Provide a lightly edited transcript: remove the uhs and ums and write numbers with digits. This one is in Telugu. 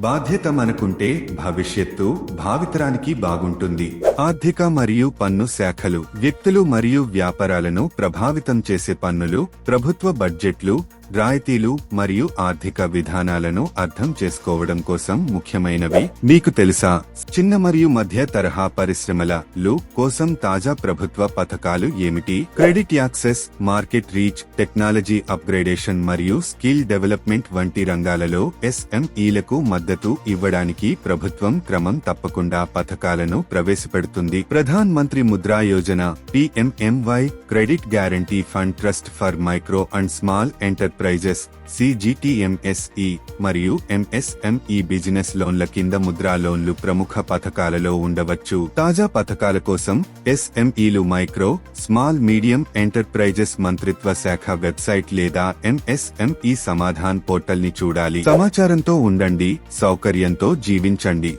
బాధ్యత మనకుంటే భవిష్యత్తు భావితరానికి బాగుంటుంది. ఆర్థిక మరియు పన్ను శాఖలు వ్యక్తులు మరియు వ్యాపారాలను ప్రభావితం చేసే పన్నులు, ప్రభుత్వ బడ్జెట్లు, రాయితీలు మరియు ఆర్థిక విధానాలను అర్థం చేసుకోవడం కోసం ముఖ్యమైనవి. మీకు తెలుసా, చిన్న మరియు మధ్య తరహా పరిశ్రమల కోసం తాజా ప్రభుత్వ పథకాలు ఏమిటి? Credit access, market reach, technology upgradation మరియు స్కిల్ డెవలప్మెంట్ వంటి రంగాలలో ఎస్ఎంఈలకు మద్దతు ఇవ్వడానికి ప్రభుత్వం క్రమం తప్పకుండా పథకాలను ప్రవేశపెడుతుంది. Pradhan Mantri Mudra Yojana, PMMY, credit guarantee fund, trust for micro and small enterprises, CGTMSE మరియు MSME బిజినెస్ లోన్ల కింద ముద్రా లోన్లు ప్రముఖ పథకాలలో ఉండవచ్చు. తాజా పథకాల కోసం SMEలు మైక్రో, స్మాల్, మీడియం ఎంటర్ప్రైజెస్ మంత్రిత్వ శాఖ వెబ్సైట్ లేదా MSME సమాధాన్ పోర్టల్ ని చూడాలి. సమాచారంతో ఉండండి, సౌకర్యంతో జీవించండి.